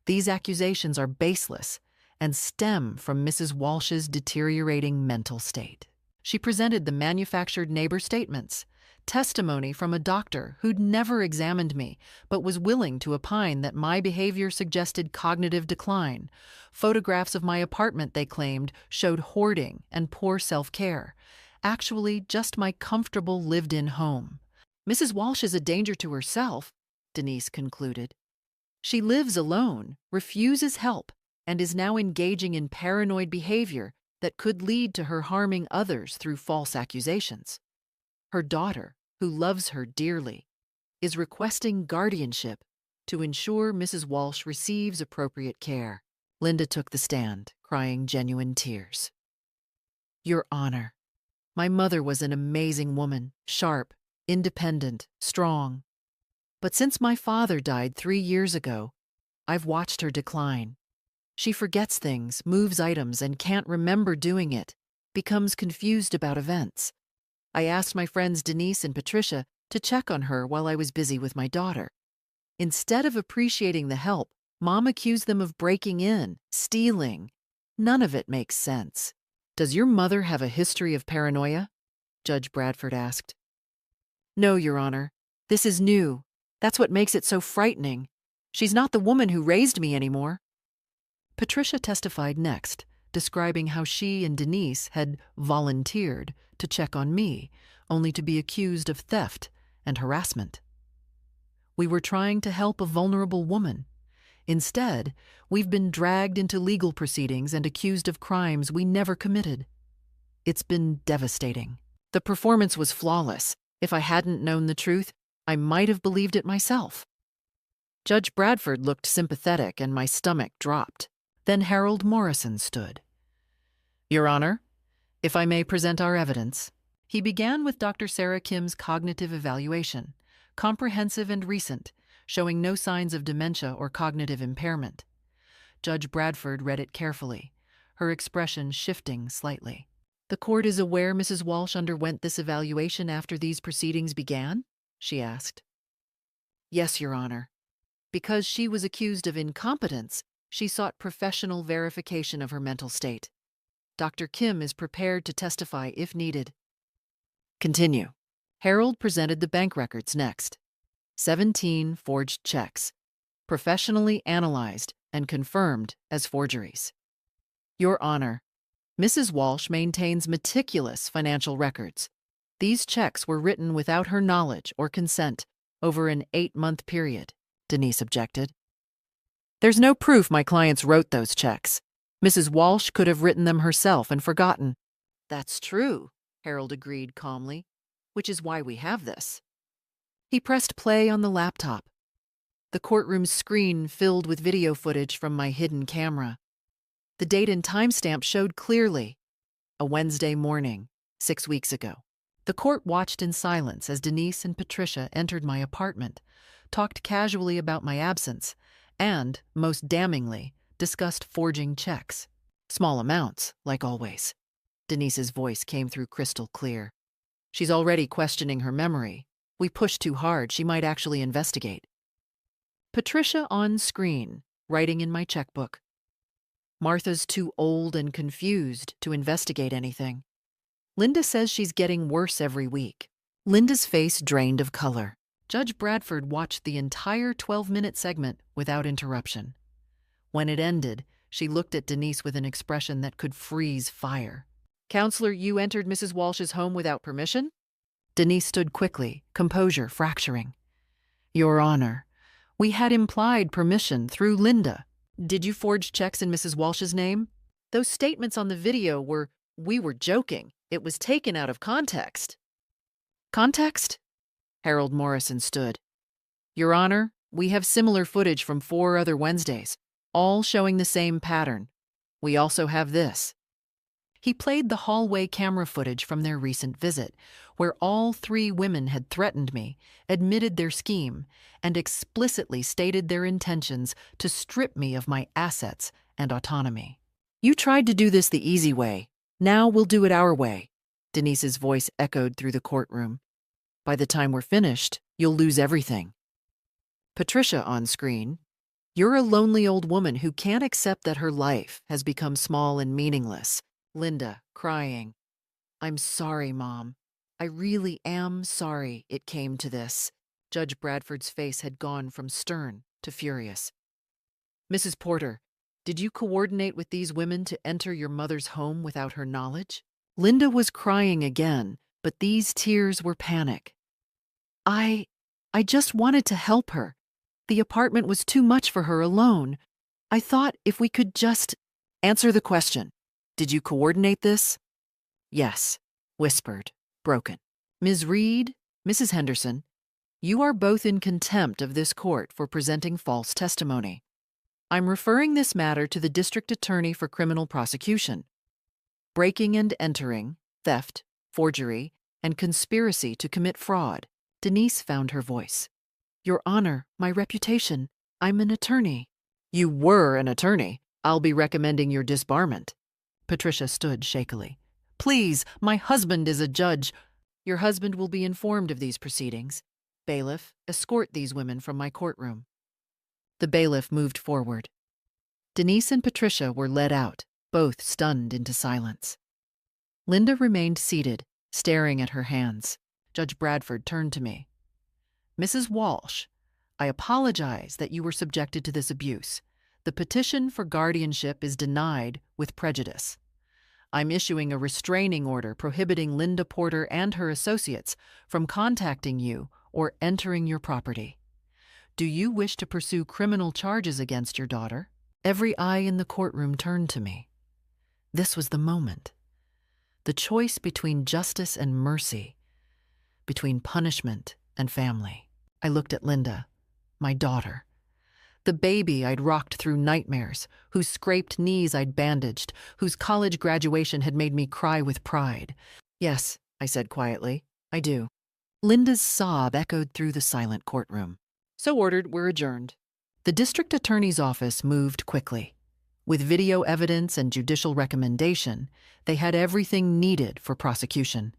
These accusations are baseless and stem from Mrs. Walsh's deteriorating mental state. She presented the manufactured neighbor statements, testimony from a doctor who'd never examined me but was willing to opine that my behavior suggested cognitive decline. Photographs of my apartment, they claimed, showed hoarding and poor self-care. Actually, just my comfortable lived-in home. Mrs. Walsh is a danger to herself, Denise concluded. She lives alone, refuses help, and is now engaging in paranoid behavior that could lead to her harming others through false accusations. Her daughter, who loves her dearly, is requesting guardianship to ensure Mrs. Walsh receives appropriate care. Linda took the stand, crying genuine tears. Your Honor, my mother was an amazing woman, sharp, independent, strong. But since my father died 3 years ago, I've watched her decline. She forgets things, moves items, and can't remember doing it, becomes confused about events. I asked my friends Denise and Patricia to check on her while I was busy with my daughter. Instead of appreciating the help, Mom accused them of breaking in, stealing. None of it makes sense. Does your mother have a history of paranoia? Judge Bradford asked. No, Your Honor. This is new. That's what makes it so frightening. She's not the woman who raised me anymore. Patricia testified next, describing how she and Denise had volunteered to check on me, only to be accused of theft and harassment. We were trying to help a vulnerable woman. Instead, we've been dragged into legal proceedings and accused of crimes we never committed. It's been devastating. The performance was flawless. If I hadn't known the truth, I might have believed it myself. Judge Bradford looked sympathetic and my stomach dropped. Then Harold Morrison stood. Your Honor, if I may present our evidence. He began with Dr. Sarah Kim's cognitive evaluation, comprehensive and recent, showing no signs of dementia or cognitive impairment. Judge Bradford read it carefully, her expression shifting slightly. The court is aware Mrs. Walsh underwent this evaluation after these proceedings began? She asked. Yes, Your Honor. Because she was accused of incompetence, she sought professional verification of her mental state. Dr. Kim is prepared to testify if needed. Continue. Harold presented the bank records next. 17 forged checks, professionally analyzed and confirmed as forgeries. Your Honor, Mrs. Walsh maintains meticulous financial records. These checks were written without her knowledge or consent over an 8-month period, Denise objected. There's no proof my clients wrote those checks. Mrs. Walsh could have written them herself and forgotten. That's true, Harold agreed calmly, which is why we have this. He pressed play on the laptop. The courtroom screen filled with video footage from my hidden camera. The date and timestamp showed clearly. A Wednesday morning, 6 weeks ago. The court watched in silence as Denise and Patricia entered my apartment, talked casually about my absence, and, most damningly, discussed forging checks. Small amounts, like always. Denise's voice came through crystal clear. She's already questioning her memory. We push too hard, she might actually investigate. Patricia on screen, writing in my checkbook. Martha's too old and confused to investigate anything. Linda says she's getting worse every week. Linda's face drained of color. Judge Bradford watched the entire 12-minute segment without interruption. When it ended, she looked at Denise with an expression that could freeze fire. "Counselor, you entered Mrs. Walsh's home without permission?" Denise stood quickly, composure fracturing. "Your Honor, we had implied permission through Linda." "Did you forge checks in Mrs. Walsh's name?" "Those statements on the video were, 'We were joking. It was taken out of context.'" "Context?" Harold Morrison stood. "Your Honor, we have similar footage from 4 other Wednesdays, all showing the same pattern. We also have this." He played the hallway camera footage from their recent visit, where all 3 women had threatened me, admitted their scheme, and explicitly stated their intentions to strip me of my assets and autonomy. "You tried to do this the easy way. Now we'll do it our way," Denise's voice echoed through the courtroom. "By the time we're finished, you'll lose everything." Patricia on screen. "You're a lonely old woman who can't accept that her life has become small and meaningless." Linda, crying. "I'm sorry, Mom. I really am sorry it came to this." Judge Bradford's face had gone from stern to furious. "Mrs. Porter, did you coordinate with these women to enter your mother's home without her knowledge?" Linda was crying again, but these tears were panic. I just wanted to help her. The apartment was too much for her alone. I thought if we could just—" "Answer the question. Did you coordinate this?" "Yes," whispered, broken. "Ms. Reed, Mrs. Henderson, you are both in contempt of this court for presenting false testimony. I'm referring this matter to the District Attorney for criminal prosecution. Breaking and entering, theft, forgery, and conspiracy to commit fraud." Denise found her voice. "Your Honor, my reputation. I'm an attorney." "You were an attorney. I'll be recommending your disbarment." Patricia stood shakily. "Please, my husband is a judge." "Your husband will be informed of these proceedings. Bailiff, escort these women from my courtroom." The bailiff moved forward. Denise and Patricia were led out, both stunned into silence. Linda remained seated, staring at her hands. Judge Bradford turned to me. "Mrs. Walsh, I apologize that you were subjected to this abuse. The petition for guardianship is denied with prejudice. I'm issuing a restraining order prohibiting Linda Porter and her associates from contacting you or entering your property. Do you wish to pursue criminal charges against your daughter?" Every eye in the courtroom turned to me. This was the moment. The choice between justice and mercy, between punishment and family. I looked at Linda, my daughter. The baby I'd rocked through nightmares, whose scraped knees I'd bandaged, whose college graduation had made me cry with pride. "Yes," I said quietly, "I do." Linda's sob echoed through the silent courtroom. "So ordered, we're adjourned." The district attorney's office moved quickly. With video evidence and judicial recommendation, they had everything needed for prosecution.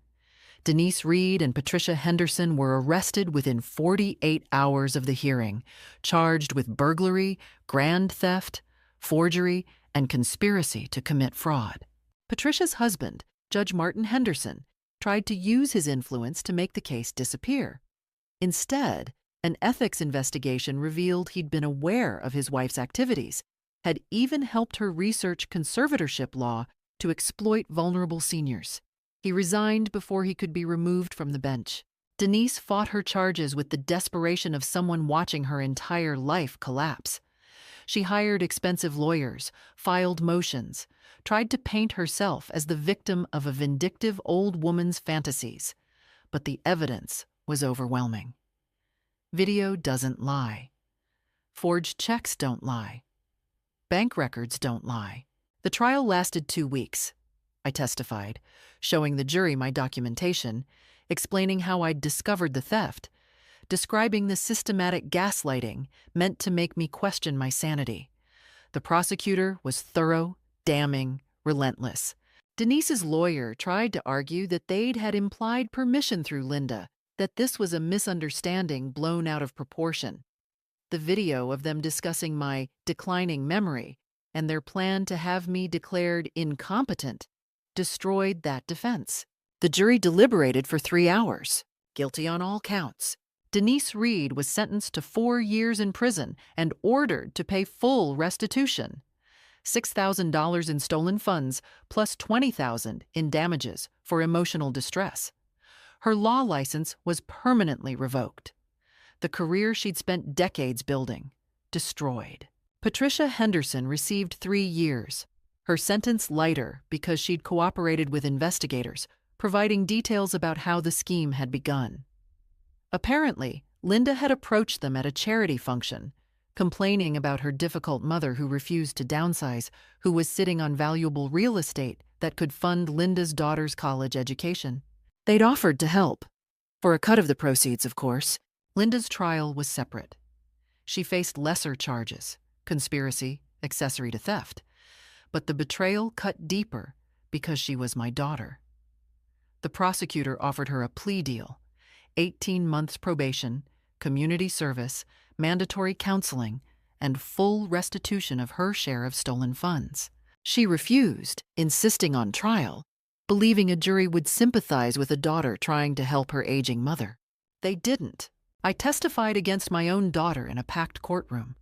Denise Reed and Patricia Henderson were arrested within 48 hours of the hearing, charged with burglary, grand theft, forgery, and conspiracy to commit fraud. Patricia's husband, Judge Martin Henderson, tried to use his influence to make the case disappear. Instead, an ethics investigation revealed he'd been aware of his wife's activities, had even helped her research conservatorship law to exploit vulnerable seniors. He resigned before he could be removed from the bench. Denise fought her charges with the desperation of someone watching her entire life collapse. She hired expensive lawyers, filed motions, tried to paint herself as the victim of a vindictive old woman's fantasies. But the evidence was overwhelming. Video doesn't lie. Forged checks don't lie. Bank records don't lie. The trial lasted 2 weeks. I testified, showing the jury my documentation, explaining how I'd discovered the theft, describing the systematic gaslighting meant to make me question my sanity. The prosecutor was thorough, damning, relentless. Denise's lawyer tried to argue that they'd had implied permission through Linda, that this was a misunderstanding blown out of proportion. The video of them discussing my declining memory and their plan to have me declared incompetent destroyed that defense. The jury deliberated for 3 hours, guilty on all counts. Denise Reed was sentenced to 4 years in prison and ordered to pay full restitution. $6,000 in stolen funds plus $20,000 in damages for emotional distress. Her law license was permanently revoked. The career she'd spent decades building, destroyed. Patricia Henderson received 3 years, her sentence lighter because she'd cooperated with investigators, providing details about how the scheme had begun. Apparently, Linda had approached them at a charity function, complaining about her difficult mother who refused to downsize, who was sitting on valuable real estate that could fund Linda's daughter's college education. They'd offered to help. For a cut of the proceeds, of course. Linda's trial was separate. She faced lesser charges, conspiracy, accessory to theft. But the betrayal cut deeper because she was my daughter. The prosecutor offered her a plea deal, 18 months probation, community service, mandatory counseling, and full restitution of her share of stolen funds. She refused, insisting on trial, believing a jury would sympathize with a daughter trying to help her aging mother. They didn't. I testified against my own daughter in a packed courtroom,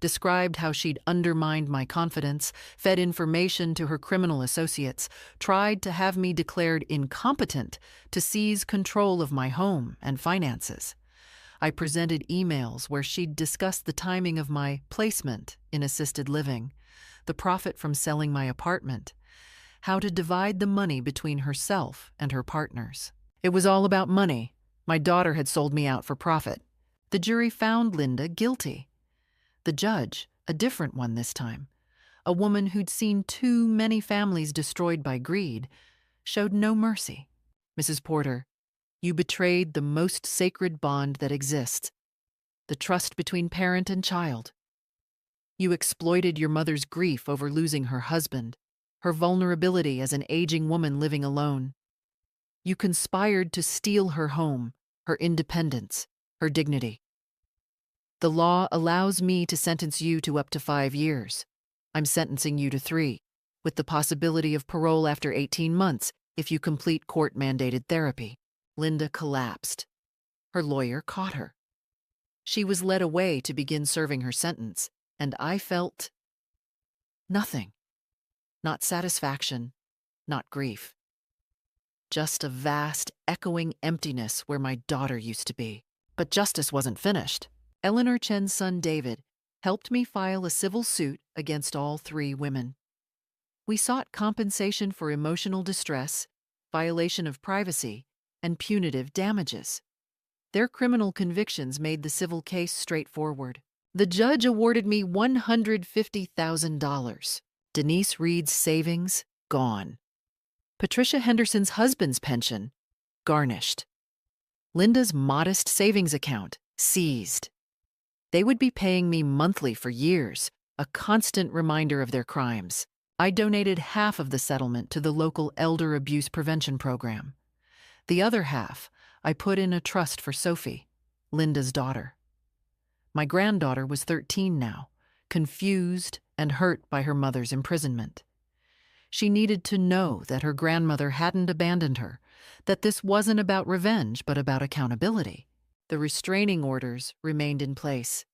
described how she'd undermined my confidence, fed information to her criminal associates, tried to have me declared incompetent to seize control of my home and finances. I presented emails where she'd discussed the timing of my placement in assisted living, the profit from selling my apartment, how to divide the money between herself and her partners. It was all about money. My daughter had sold me out for profit. The jury found Linda guilty. The judge, a different one this time, a woman who'd seen too many families destroyed by greed, showed no mercy. Mrs. Porter, you betrayed the most sacred bond that exists, the trust between parent and child. You exploited your mother's grief over losing her husband, her vulnerability as an aging woman living alone. You conspired to steal her home, her independence, her dignity. The law allows me to sentence you to up to 5 years. I'm sentencing you to 3, with the possibility of parole after 18 months if you complete court-mandated therapy. Linda collapsed. Her lawyer caught her. She was led away to begin serving her sentence, and I felt nothing. Not satisfaction, not grief. Just a vast, echoing emptiness where my daughter used to be. But justice wasn't finished. Eleanor Chen's son David helped me file a civil suit against all 3 women. We sought compensation for emotional distress, violation of privacy, and punitive damages. Their criminal convictions made the civil case straightforward. The judge awarded me $150,000. Denise Reed's savings, gone. Patricia Henderson's husband's pension, garnished. Linda's modest savings account, seized. They would be paying me monthly for years, a constant reminder of their crimes. I donated half of the settlement to the local elder abuse prevention program. The other half I put in a trust for Sophie, Linda's daughter. My granddaughter was 13 now, confused and hurt by her mother's imprisonment. She needed to know that her grandmother hadn't abandoned her, that this wasn't about revenge but about accountability. The restraining orders remained in place.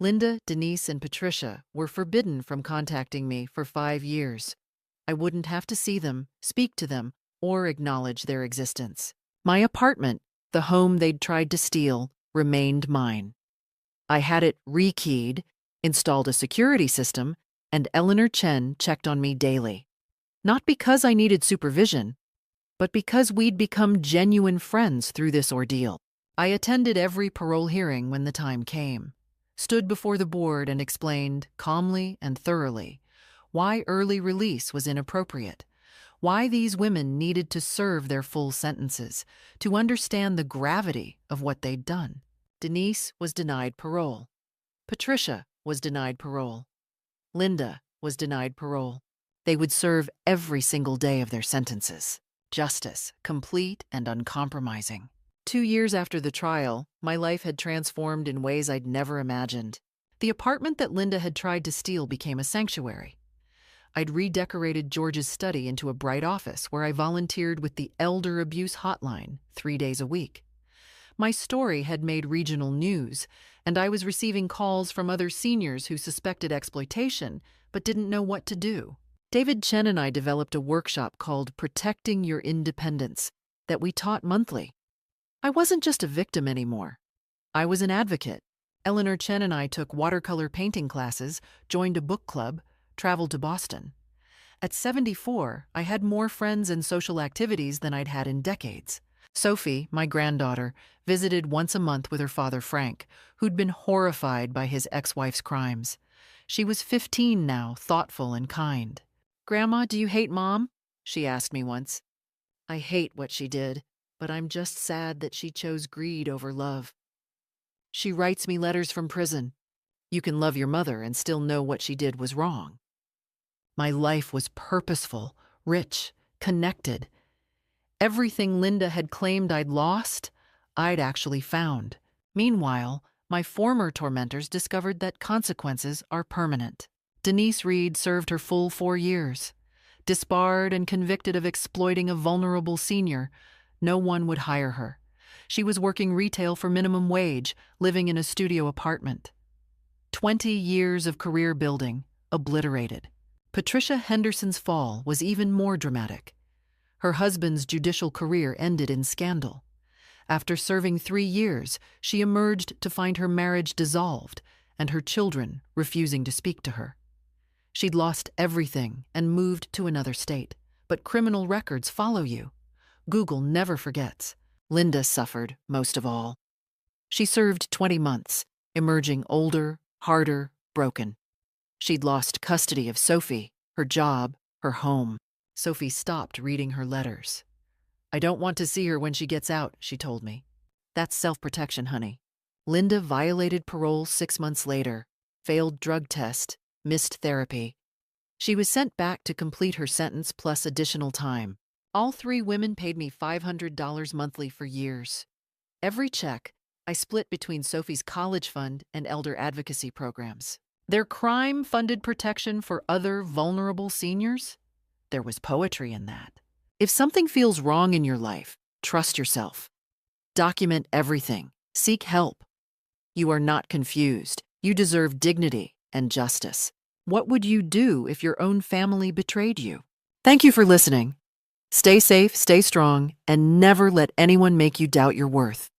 Linda, Denise, and Patricia were forbidden from contacting me for 5 years. I wouldn't have to see them, speak to them, or acknowledge their existence. My apartment, the home they'd tried to steal, remained mine. I had it rekeyed, installed a security system, and Eleanor Chen checked on me daily. Not because I needed supervision, but because we'd become genuine friends through this ordeal. I attended every parole hearing when the time came, stood before the board and explained, calmly and thoroughly, why early release was inappropriate, why these women needed to serve their full sentences, to understand the gravity of what they'd done. Denise was denied parole. Patricia was denied parole. Linda was denied parole. They would serve every single day of their sentences. Justice, complete and uncompromising. 2 years after the trial, my life had transformed in ways I'd never imagined. The apartment that Linda had tried to steal became a sanctuary. I'd redecorated George's study into a bright office where I volunteered with the Elder Abuse Hotline 3 days a week. My story had made regional news, and I was receiving calls from other seniors who suspected exploitation but didn't know what to do. David Chen and I developed a workshop called Protecting Your Independence that we taught monthly. I wasn't just a victim anymore. I was an advocate. Eleanor Chen and I took watercolor painting classes, joined a book club, traveled to Boston. At 74, I had more friends and social activities than I'd had in decades. Sophie, my granddaughter, visited once a month with her father Frank, who'd been horrified by his ex-wife's crimes. She was 15 now, thoughtful and kind. "Grandma, do you hate Mom?" she asked me once. "I hate what she did, but I'm just sad that she chose greed over love. She writes me letters from prison. You can love your mother and still know what she did was wrong." My life was purposeful, rich, connected. Everything Linda had claimed I'd lost, I'd actually found. Meanwhile, my former tormentors discovered that consequences are permanent. Denise Reed served her full 4 years. Disbarred and convicted of exploiting a vulnerable senior, no one would hire her. She was working retail for minimum wage, living in a studio apartment. 20 years of career building, obliterated. Patricia Henderson's fall was even more dramatic. Her husband's judicial career ended in scandal. After serving 3 years, she emerged to find her marriage dissolved and her children refusing to speak to her. She'd lost everything and moved to another state. But criminal records follow you. Google never forgets. Linda suffered most of all. She served 20 months, emerging older, harder, broken. She'd lost custody of Sophie, her job, her home. Sophie stopped reading her letters. "I don't want to see her when she gets out," she told me. "That's self-protection, honey." Linda violated parole 6 months later, failed drug test, missed therapy. She was sent back to complete her sentence plus additional time. All 3 women paid me $500 monthly for years. Every check I split between Sophie's college fund and elder advocacy programs. Their crime funded protection for other vulnerable seniors. There was poetry in that. If something feels wrong in your life, trust yourself. Document everything. Seek help. You are not confused. You deserve dignity and justice. What would you do if your own family betrayed you? Thank you for listening. Stay safe, stay strong, and never let anyone make you doubt your worth.